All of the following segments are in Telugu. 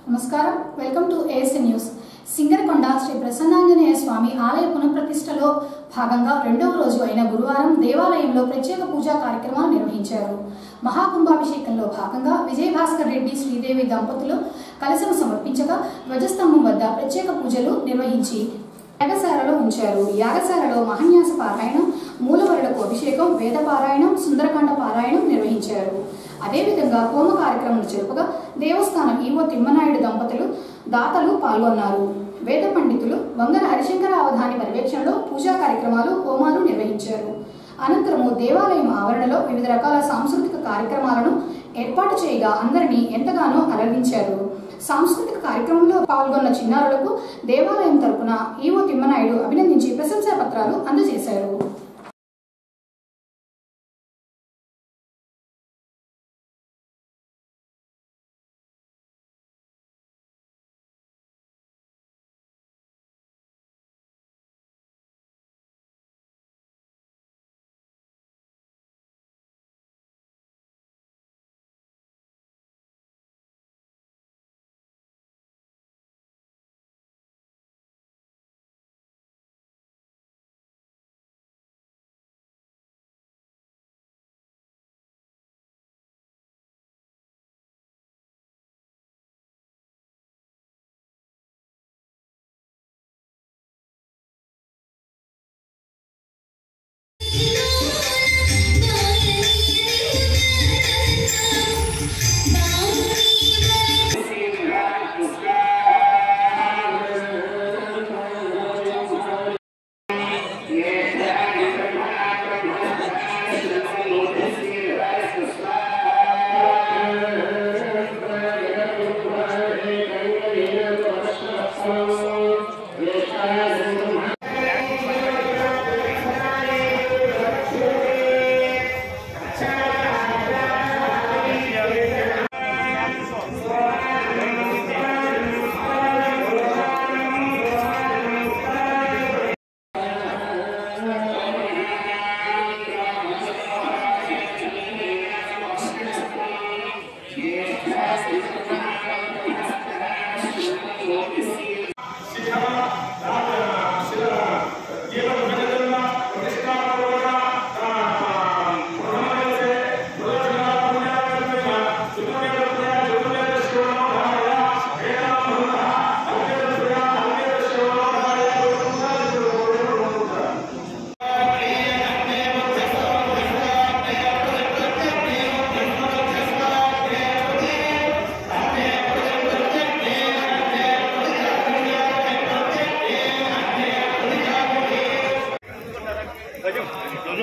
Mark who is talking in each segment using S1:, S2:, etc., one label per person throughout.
S1: నమస్కారం, welcome to ASN news. Singarakonda Sri Prasannanjaneya Swami ఆలయ పునఃప్రతిష్టలో భాగంగా రెండవ రోజు అయిన గురువారం దేవాలయంలో ప్రత్యేక పూజా కార్యక్రమాలు నిర్వహించారు. మహాకుంభాభిషేకంలో భాగంగా విజయభాస్కర్ రెడ్డి శ్రీదేవి దంపతులు కలశం సమర్పించగా ధ్వజస్తంభం వద్ద ప్రత్యేక పూజలు నిర్వహించి యాగశాలలో ఉంచారు. యాగశాలలో మహాన్యాస పారాయణం, మూలవరులకు అభిషేకం, వేద పారాయణం, సుందరకాండ పారాయణం నిర్వహించారు. అదేవిధంగా హోమ కార్యక్రమాలు జరుపగా దేవస్థానం ఈవో తిమ్మనాయుడు దంపతులు దాతలు పాల్గొన్నారు. వేద పండితులు వంగర హరిశంకర అవధాని పర్యవేక్షణలో పూజా కార్యక్రమాలు, హోమాలు నిర్వహించారు. అనంతరము దేవాలయం ఆవరణలో వివిధ రకాల సాంస్కృతిక కార్యక్రమాలను ఏర్పాటు చేయగా అందరినీ ఎంతగానో అలరించారు. సాంస్కృతిక కార్యక్రమంలో పాల్గొన్న చిన్నారులకు దేవాలయం తరపున ఈవో తిమ్మనాయుడు అభినందించి ప్రశంసా పత్రాలు అందజేశారు.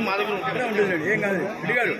S2: మా దగ్గర ఉంటుంది ఏం కాదు అడిగాడు.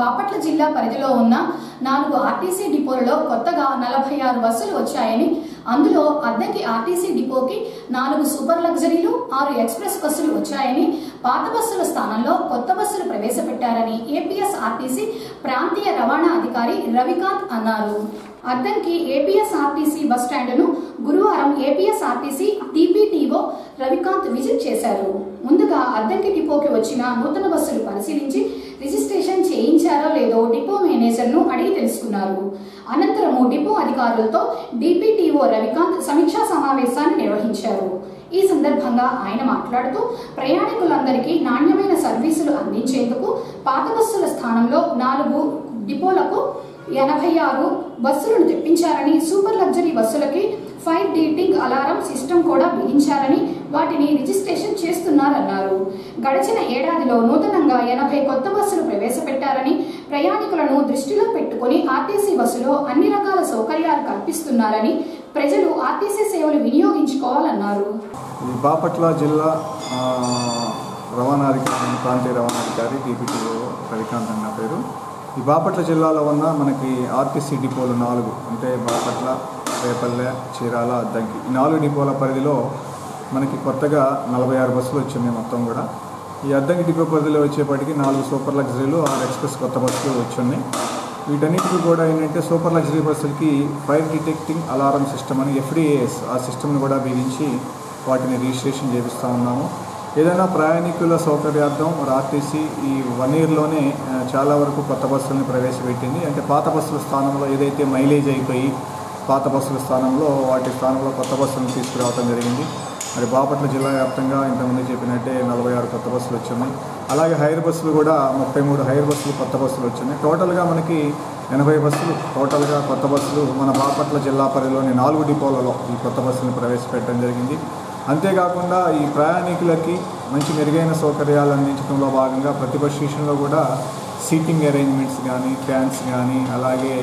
S1: బాపట్ల జిల్లా పరిధిలో ఉన్న 4 ఆర్టీసీ డిపోలలో కొత్తగా 46 బస్సులు వచ్చాయని, అందులో అద్దెకి ఆర్టీసీ డిపోకి 4 సూపర్ లగ్జరీలు, 6 ఎక్స్ప్రెస్ బస్సులు వచ్చాయని, పాత బస్సుల స్థానంలో కొత్త బస్సులు ప్రవేశపెట్టారని ఏపీఎస్ ఆర్టీసీ ప్రాంతీయ రవాణా అధికారి రవికాంత్ అన్నారు. అద్దంకి ఏపీఎస్ ఆర్టీసీ బస్ స్టాండ్ను గురువారం ఏపీఎస్ ఆర్టీసీ టీపీటీఓ రవికాంత్ విజిట్ చేశారు. ముందుగా అద్దంకి డిపోకి వచ్చిన నూతన బస్సులు పరిశీలించి రిజిస్ట్రేషన్ చేయించారో లేదో డిపో మేనేజర్ను అడిగి తెలుసుకున్నారు. అనంతరము డిపో అధికారులతో డిపిటిఓ రవికాంత్ సమీక్షా సమావేశాన్ని నిర్వహించారు. ఈ సందర్భంగా ఆయన మాట్లాడుతూ ప్రయాణికులందరికీ నాణ్యమైన సర్వీసులు అందించేందుకు పాత బస్సుల స్థానంలో 4 డిపోలకు 86 బస్సులను తెప్పించారని, సూపర్ లగ్జరీ బస్సులకి ఫైర్ డీటింగ్ అలారం సిస్టమ్ కూడా బిగించారని, వాటిని రిజిస్ట్రేషన్ చేస్తున్నారన్నారు. గడిచిన ఏడాదిలో నూతనంగా 80 కొత్త బస్సులు ప్రవేశపెట్టారని, ప్రయాణికులను దృష్టిలో పెట్టుకుని ఆర్టీసీ బస్సులో అన్ని రకాల సౌకర్యాలు కల్పిస్తున్నారని, ప్రజలు ఆర్టీసీ సేవలు వినియోగించుకోవాలన్నారు.
S3: బాపట్ల జిల్లా ప్రాంతీయ రవాణాధికారి డిపిటిఓ రవికాంత్ అన్న పేరు. ఈ బాపట్ల జిల్లాలో ఉన్న మనకి ఆర్టీసీ డిపోలు 4 అంటే బాపట్ల, రేపల్లె, చీరాల, అద్దంకి. ఈ 4 డిపోల పరిధిలో మనకి కొత్తగా 46 బస్సులు వచ్చినాయి మొత్తం కూడా. ఈ అద్దంకి డిపో పరిధిలో వచ్చేప్పటికి 4 సూపర్ లగ్జరీలు, 6 ఎక్స్ప్రెస్ కొత్త బస్సులు వచ్చున్నాయి. వీటన్నిటికీ కూడా ఏంటంటే సూపర్ లగ్జరీ బస్సులకి ఫైర్ డిటెక్టింగ్ అలారం సిస్టమ్ అని FDAS ఆ సిస్టమ్ని కూడా బిగించి వాటిని రిజిస్ట్రేషన్ చేపిస్తూ ఉన్నాము. ఏదైనా ప్రయాణికుల సౌకర్యార్థం ఆర్టీసీ ఈ 1 ఇయర్లోనే చాలా వరకు కొత్త బస్సులను ప్రవేశపెట్టింది. అంటే పాత బస్సుల స్థానంలో ఏదైతే మైలేజ్ అయిపోయి పాత బస్సుల స్థానంలో వాటి స్థానంలో కొత్త బస్సులను తీసుకురావడం జరిగింది. మరి బాపట్ల జిల్లా వ్యాప్తంగా ఇంతకుముందు చెప్పినట్టే 46 కొత్త బస్సులు వచ్చినాయి. అలాగే హైర్ బస్సులు కూడా 33 హైర్ బస్సులు కొత్త బస్సులు వచ్చినాయి. టోటల్గా మనకి 80 బస్సులు టోటల్గా కొత్త బస్సులు మన బాపట్ల జిల్లా పరిధిలోని 4 డిపోలలో ఈ కొత్త బస్సులను ప్రవేశపెట్టడం జరిగింది. అంతేకాకుండా ఈ ప్రయాణికులకి మంచి మెరుగైన సౌకర్యాలు అందించడంలో భాగంగా ప్రతి బస్ స్టేషన్లో కూడా సీటింగ్ అరేంజ్మెంట్స్ కానీ, ఫ్యాన్స్ కానీ, అలాగే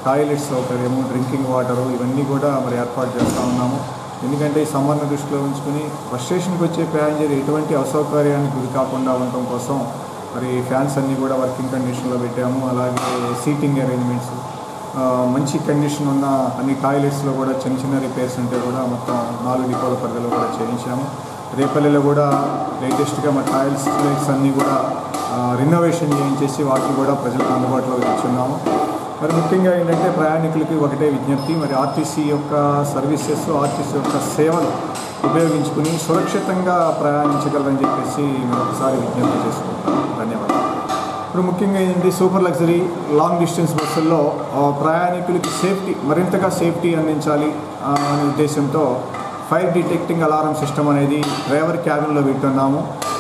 S3: టాయిలెట్ సౌకర్యము, డ్రింకింగ్ వాటరు ఇవన్నీ కూడా మరి ఏర్పాటు చేస్తూ ఉన్నాము. ఎందుకంటే ఈ సమ్మర్ను దృష్టిలో ఉంచుకుని బస్ స్టేషన్కి వచ్చే ప్యాసింజర్ ఎటువంటి అసౌకర్యానికి గురి కాకుండా ఉండటం కోసం మరి ఫ్యాన్స్ అన్నీ కూడా వర్కింగ్ కండిషన్లో పెట్టాము. అలాగే సీటింగ్ అరేంజ్మెంట్స్ మంచి కండిషన్ ఉన్న అన్ని టాయిలెట్స్లో కూడా చిన్న రిపేర్స్ ఉంటే కూడా మొత్తం 4 డిపోల పరిధిలో కూడా చేయించాము. రేపల్లిలో కూడా లేటెస్ట్గా మా టాయిలెట్స్ అన్నీ కూడా రినోవేషన్ చేయించేసి వాటిని కూడా ప్రజలకు అందుబాటులో ఇచ్చున్నాము. మరి ముఖ్యంగా ఏంటంటే ప్రయాణికులకి ఒకటే విజ్ఞప్తి, మరి ఆర్టీసీ యొక్క సర్వీసెస్, ఆర్టీసీ యొక్క సేవలు ఉపయోగించుకుని సురక్షితంగా ప్రయాణించగలరని చెప్పేసి మరొకసారి విజ్ఞప్తి చేసుకుంటాం. ధన్యవాదాలు. ఇప్పుడు ముఖ్యంగా ఏంటి సూపర్ లగ్జరీ లాంగ్ డిస్టెన్స్ బస్సుల్లో ప్రయాణికులకి మరింతగా సేఫ్టీ అందించాలి అనే ఉద్దేశంతో ఫైర్ డిటెక్టింగ్ అలారం సిస్టమ్ అనేది డ్రైవర్ క్యాబిన్లో పెట్టున్నాము.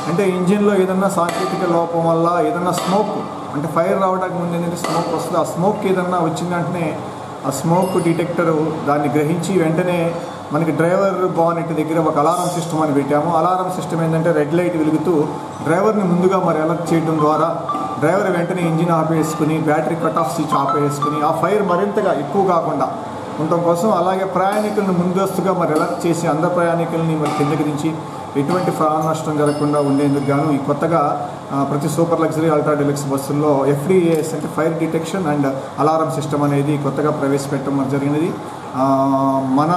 S3: అంటే ఇంజిన్లో ఏదన్నా సాంకేతిక లోపం వల్ల ఏదన్నా స్మోక్ అంటే ఫైర్ రావడానికి ముందు ఏంటంటే స్మోక్ వస్తుంది. ఆ స్మోక్ ఏదన్నా వచ్చిన వెంటనే ఆ స్మోక్ డిటెక్టరు దాన్ని గ్రహించి వెంటనే మనకి డ్రైవర్ బానెట్ దగ్గర ఒక అలారం సిస్టమ్ అని పెట్టాము. అలారం సిస్టమ్ ఏంటంటే రెడ్ లైట్ వెలుగుతూ డ్రైవర్ని ముందుగా మరి అలర్ట్ చేయడం ద్వారా డ్రైవర్ వెంటనే ఇంజిన్ ఆపేసుకుని బ్యాటరీ కట్ ఆఫ్ స్విచ్ ఆపేసుకుని ఆ ఫైర్ మరింతగా ఎక్కువ కాకుండా ఉండటం కోసం, అలాగే ప్రయాణికులను ముందస్తుగా మరి అలర్ట్ చేసి అందరు ప్రయాణికులని మరి కిందకి దించి ఎటువంటి ప్రాణ నష్టం జరగకుండా ఉండేందుకు గాను ఈ కొత్తగా ప్రతి సూపర్ లగ్జరీ అల్ట్రా డీలక్స్ బస్సుల్లో FDAS అంటే fire detection and alarm system అనేది కొత్తగా ప్రవేశపెట్టడం జరిగినది. మన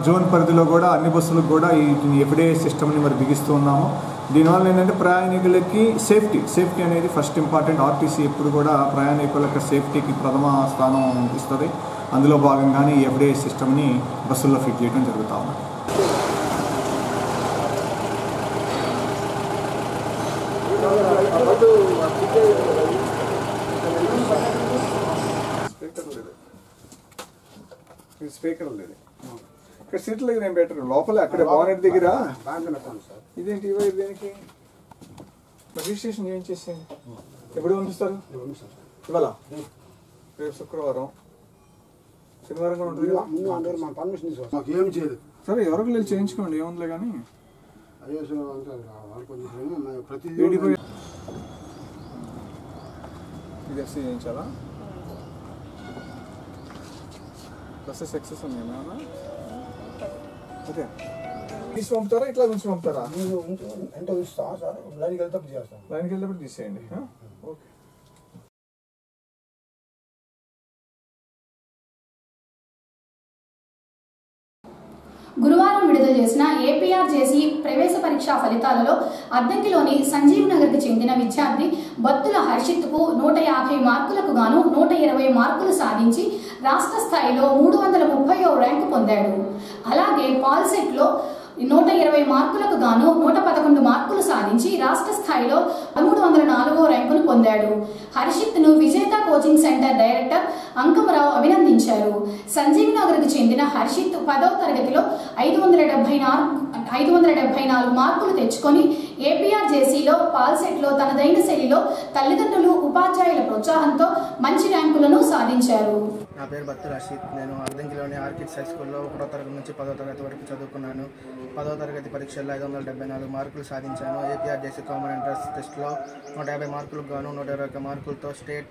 S3: జోన్ పరిధిలో కూడా అన్ని బస్సులకు కూడా ఈ FDAS సిస్టమ్ని మరి బిగిస్తూ ఉన్నాము. దీనివల్ల ఏంటంటే ప్రయాణికులకి సేఫ్టీ అనేది ఫస్ట్ ఇంపార్టెంట్. ఆర్టీసీ ఎప్పుడు కూడా ప్రయాణికుల యొక్క సేఫ్టీకి ప్రథమ స్థానం ఇస్తుంది. అందులో భాగంగానే ఈ FDAS సిస్టమ్ని బస్సుల్లో ఫిట్ చేయడం జరుగుతూ ఉంది. స్పీకర్ లేదు ఇక్కడ సీట్ల దగ్గర ఏం పెట్టరు, లోపల అక్కడ బానెట్ దగ్గర ఇదేంటి దేనికి రిజిస్ట్రేషన్ ఏం చేసేయండి. ఎప్పుడు పంపిస్తారు? ఇవాళ రేపు శుక్రవారం, శనివారం కూడా ఉంటుంది. సరే ఎవరికి వెళ్ళి చేయించుకోండి, ఏముందిలే కానీ. ఇది ఎఫ్సీ చేయించాలా? బస్సెస్ ఎక్సెస్ ఉన్నాయి ఏమన్నా? అదే తీసి పంపుతారా, ఇట్లా ఉంచి పంపుతారా? లైన్కి వెళ్తే తీసేయండి. ఓకే.
S1: గురువారం విడుదల చేసిన ఏపీఆర్జేసీ ప్రవేశ పరీక్షా ఫలితాలలో అద్దంకిలోని సంజీవ్ నగర్కు చెందిన విద్యార్థి బత్తుల హర్షిత్కు 150 మార్కులకు గాను 120 మార్కులు సాధించి రాష్ట్ర స్థాయిలో 330వ ర్యాంకు పొందాడు. అలాగే పాల్సెట్లో 120 మార్కులకు గాను 111 మార్కులు సాధించి రాష్ట్ర స్థాయిలో 304వ ర్యాంకును పొందాడు. హర్షిత్ను విజేత కోచింగ్ సెంటర్ డైరెక్టర్ అంకమరావు అభినందించారు. సంజీవ్ నగర్కు చెందిన హర్షిత్ 10వ తరగతిలో 574 మార్కులు తెచ్చుకొని ఏపీఆర్జేసీలో పాల్సెట్లో తనదైన శైలిలో తల్లిదండ్రులు ఉపాధ్యాయుల ప్రోత్సాహంతో మంచి ర్యాంకులను సాధించారు.
S4: నా పేరు బత్తుల హర్షిత్. నేను అర్దంకిలోని ఆర్కిడ్స్ హై స్కూల్లో 1వ తరగతి నుంచి 10వ తరగతి వరకు చదువుకున్నాను. 10వ తరగతి పరీక్షల్లో 574 మార్కులు సాధించాను. ఏపీఆర్జేసీ కామన్ ఎంట్రన్స్ టెస్ట్లో 150 మార్కులకు గాను 121 మార్కులతో స్టేట్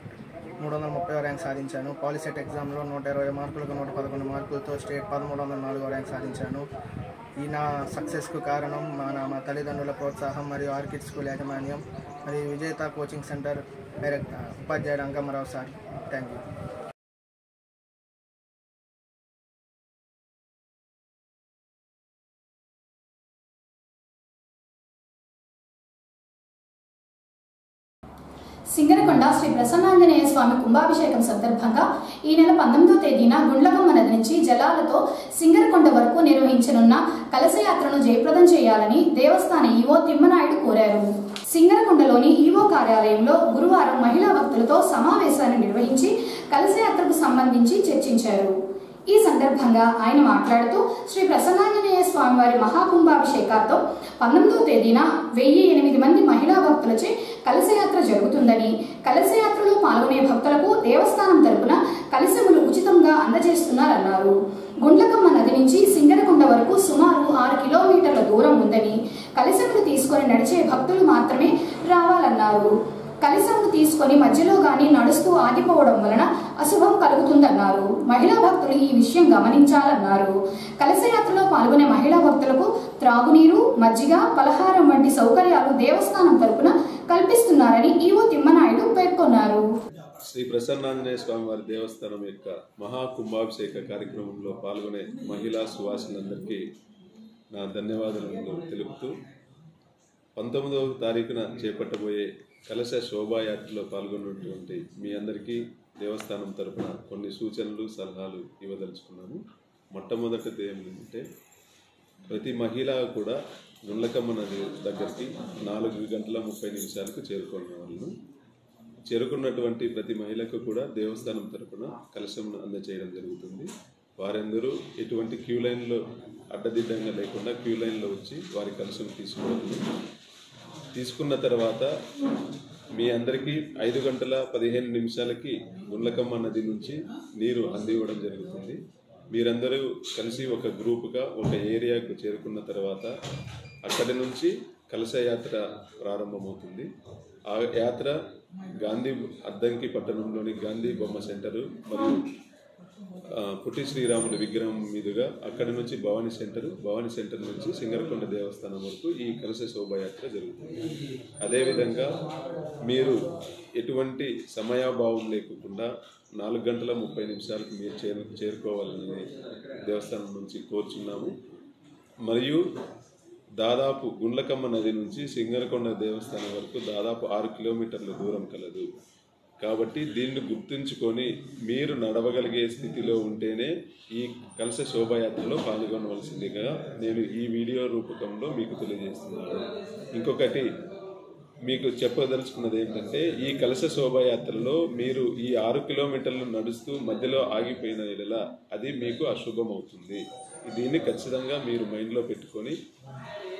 S4: 330వ ర్యాంక్ సాధించాను. పాలిసెట్ ఎగ్జామ్లో 120 మార్కులకు 111 మార్కులతో స్టేట్ 1304వ ర్యాంక్ సాధించాను. ఈ నా సక్సెస్కు కారణం మా తల్లిదండ్రుల ప్రోత్సాహం మరియు ఆర్కిడ్ స్కూల్ యాజమాన్యం మరియు విజేత కోచింగ్ సెంటర్ డైరెక్టర్ ఉపాధ్యాయుడు Ankamarao sir. Thank you.
S1: Singarakonda Sri Prasannanjaneya Swami Kumbhabhishekam సందర్భంగా ఈ నెల 19వ తేదీన గుండ్లకమ్మ నది నుంచి జలాలతో సింగరకొండ వరకు నిర్వహించనున్న కలశయాత్రను జయప్రదం చేయాలని దేవస్థాన ఈవో తిమ్మనాయుడు కోరారు. సింగరకొండలోని ఈవో కార్యాలయంలో గురువారం మహిళా భక్తులతో సమావేశాన్ని నిర్వహించి కలశయాత్రకు సంబంధించి చర్చించారు. ఈ సందర్భంగా ఆయన మాట్లాడుతూ శ్రీ ప్రసన్నాంజనేయ స్వామివారి మహాకుంభాభిషేకార్థం 19వ తేదీన 1008 మంది మహిళా భక్తులచే కలశయాత్ర జరుగుతుందని, కలశయాత్రలో పాల్గొనే భక్తులకు దేవస్థానం తరపున కలశములు ఉచితంగా అందజేస్తున్నారన్నారు. గుండ్లకమ్మ నది నుంచి సింగరకొండ వరకు సుమారు 6 కిలోమీటర్ల దూరం ఉందని, కలశములు తీసుకొని నడిచే భక్తులు మాత్రమే రావాలన్నారు. కలశమును తీసుకొని మధ్యలో గాని నడుస్తూ ఆగిపోవడం వలన అశుభం కలుగుతుందన్నారు. మహిళా భక్తులు ఈ విషయం గమనించాలన్నారు. కలశయాత్రలో పాల్గొనే మహిళా భక్తులకు త్రాగునీరు, మజ్జిగ, పలహారం వంటి సౌకర్యాలు దేవస్థానం తరపున కల్పిస్తున్నారని ఈవో తిమ్మనాయుడు పేర్కొన్నారు.
S5: శ్రీ ప్రసన్నాంజనేయ స్వామి వారి దేవస్థానం యొక్క మహాకుంభాభిషేక కార్యక్రమంలో పాల్గొనే మహిళా సువాసులందరికీ నా ధన్యవాదాలను తెలుపుతూ 19వ తారీఖున చేపట్టబోయే కలశ శోభాయాత్రలో పాల్గొన్నటువంటి మీ అందరికీ దేవస్థానం తరపున కొన్ని సూచనలు సలహాలు ఇవ్వదలుచుకున్నాము. మొట్టమొదటిది ఏమిటంటే ప్రతి మహిళ కూడా గుండ్లకమ్మ నది దగ్గరికి 4:30 చేరుకున్న వాళ్ళను చేరుకున్నటువంటి ప్రతి మహిళకు కూడా దేవస్థానం తరపున కలశంను అందజేయడం జరుగుతుంది. వారందరూ ఎటువంటి క్యూ లైన్లో అడ్డదిడ్డంగా లేకుండా క్యూ లైన్లో వచ్చి వారి కలశం తీసుకోవాలి. తీసుకున్న తర్వాత మీ అందరికీ 5:15 గుండ్లకమ్మ నది నుంచి నీరు అందివ్వడం జరుగుతుంది. మీరందరూ కలిసి ఒక గ్రూపుగా ఒక ఏరియాకు చేరుకున్న తర్వాత అక్కడి నుంచి కలశయాత్ర ప్రారంభమవుతుంది. ఆ యాత్ర గాంధీ అద్దంకి పట్టణంలోని గాంధీ బొమ్మ సెంటరు మరియు పుట్టి శ్రీరాముడి విగ్రహం మీదుగా అక్కడి నుంచి భవానీ సెంటర్ నుంచి సింగరకొండ దేవస్థానం వరకు ఈ కలశ శోభాయాత్ర జరుగుతుంది. అదేవిధంగా మీరు ఎటువంటి సమయాభావం లేకుండా 4:30 మీరు చేరుకోవాలని దేవస్థానం నుంచి కోరుచున్నాము. మరియు దాదాపు గుండ్లకమ్మ నది నుంచి సింగరకొండ దేవస్థానం వరకు దాదాపు 6 కిలోమీటర్ల దూరం కలదు. కాబట్టి దీన్ని గుర్తుంచుకొని మీరు నడవగలిగే స్థితిలో ఉంటేనే ఈ కలశ శోభాయాత్రలో పాల్గొనవలసిందిగా నేను ఈ వీడియో రూపకంలో మీకు తెలియజేస్తున్నాను. ఇంకొకటి మీకు చెప్పదలుచుకున్నది ఏంటంటే ఈ కలశ శోభాయాత్రలో మీరు ఈ 6 కిలోమీటర్లు నడుస్తూ మధ్యలో ఆగిపోయిన ఎలా అది మీకు అశుభం అవుతుంది. దీన్ని ఖచ్చితంగా మీరు మైండ్లో పెట్టుకొని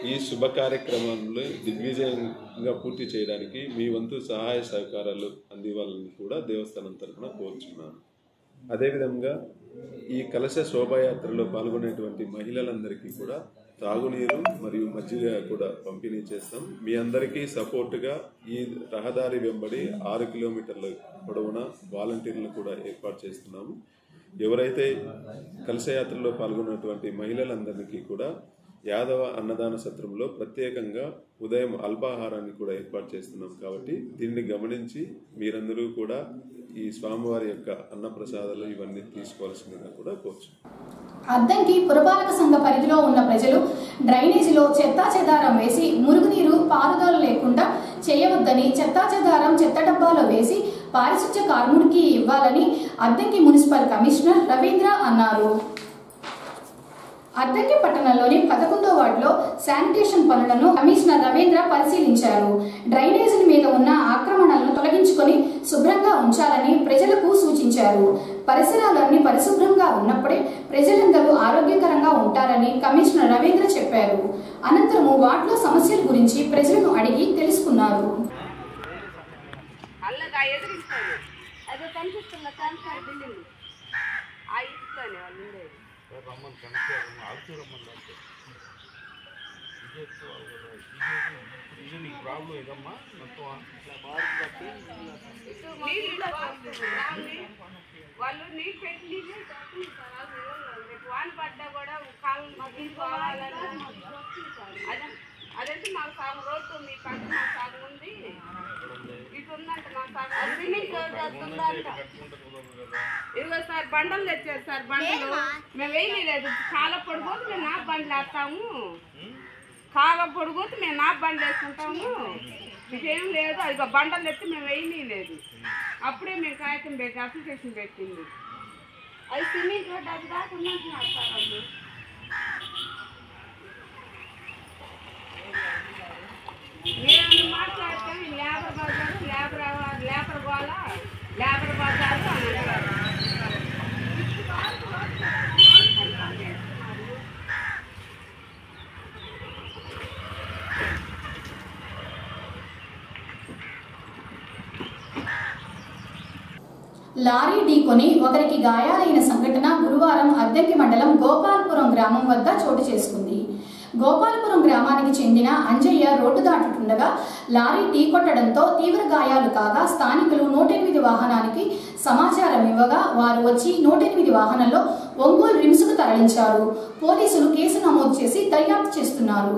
S5: ఈ శుభ కార్యక్రమాలను దిగ్విజయంగా పూర్తి చేయడానికి మీ వంతు సహాయ సహకారాలు అందివ్వాలని కూడా దేవస్థానం తరఫున కోరుచున్నాను. అదేవిధంగా ఈ కలశ శోభాయాత్రలో పాల్గొనేటువంటి మహిళలందరికీ కూడా తాగునీరు మరియు మజ్జిగ కూడా పంపిణీ చేస్తాం. మీ అందరికీ సపోర్టుగా ఈ రహదారి వెంబడి 6 కిలోమీటర్ల పొడవున వాలంటీర్లను కూడా ఏర్పాటు చేస్తున్నాము. ఎవరైతే కలశయాత్రలో పాల్గొన్నటువంటి మహిళలందరికీ కూడా యాదవ అన్నదాన సత్రంలో ప్రత్యేకంగా ఉదయం అల్పాహారాన్ని కూడా ఏర్పాటు చేస్తున్నాం. కాబట్టి దీన్ని గమనించి మీరందరూ కూడా ఈ స్వామివారి యొక్క అన్నప్రసాదాలు ఇవన్నీ తీసుకోవాల్సిందిగా కూడా కోరుచున్నాం.
S1: అద్దంకి పురపాలక సంఘ పరిధిలో ఉన్న ప్రజలు డ్రైనేజీలో చెత్తా చెదారం వేసి మురుగునీరు పారుదల లేకుండా చేయవద్దని, చెత్తా చెదారం చెత్త డబ్బాలో వేసి పారిశుధ్య కార్మికుడికి ఇవ్వాలని అద్దంకి మున్సిపల్ కమిషనర్ రవీంద్ర అన్నారు. అద్దంకి పట్టణంలోని 11వ వార్డులో శానిటేషన్ పనులను కమిషనర్ రవీంద్ర పరిశీలించారు. డ్రైనేజీల మీద ఉన్న ఆక్రమణలను తొలగించుకొని శుభ్రంగా ఉంచాలని ప్రజలకు సూచించారు. పరిసరాలన్నీ పరిశుభ్రంగా ఉన్నప్పుడే ప్రజలందరూ ఆరోగ్యకరంగా ఉంటారని కమిషనర్ రవీంద్ర చెప్పారు. అనంతరం వార్డులో సమస్యల గురించి ప్రజలను అడిగి తెలుసుకున్నారు.
S6: వాళ్ళు నీళ్ళు పెట్టి నీళ్ళు వాన్ పడ్డా కూడా కావాలని అదంటే మాకు సాగు రోడ్డు మీ పక్క మా సాగు ఉంది, ఇటు ఉందంట మా సాగు. ఇదిగో సార్ బండలు తెచ్చారు సార్, బండలు మేము వేయలేదు. చాలా పొడిపోతే మేము నా బండ్లు వేస్తాము, చాలా పొడిపోతే మేము నా బండ్లు వేసుకుంటాము. ఇదేం లేదు, ఇదిగో బండలు తెచ్చి మేము వేయలేదు. అప్పుడే మేము కాగితం పెట్టి అప్లికేషన్ పెట్టింది. అది సిమెంట్ రోడ్డు అది దాకా ఉన్నట్టున్నారు సార్ వాళ్ళు. నేను మాట్లాడతాను లేబర్ బజారు, లేబర్ గోళ, లేబర్ బజారు అని అంటారు.
S1: లారీ ఢీకొని ఒకరికి గాయాలైన సంఘటన గురువారం అద్దంకి మండలం గోపాలపురం గ్రామం వద్ద చోటు చేసుకుంది. గోపాలపురం గ్రామానికి చెందిన అంజయ్య రోడ్డు దాటుతుండగా లారీ ఢీకొట్టడంతో తీవ్ర గాయాలు కాగా స్థానికులు 108 వాహనానికి సమాచారం ఇవ్వగా వారు వచ్చి 108 వాహనంలో ఒంగోలు రిమ్స్కు తరలించారు. పోలీసులు కేసు నమోదు చేసి దర్యాప్తు చేస్తున్నారు.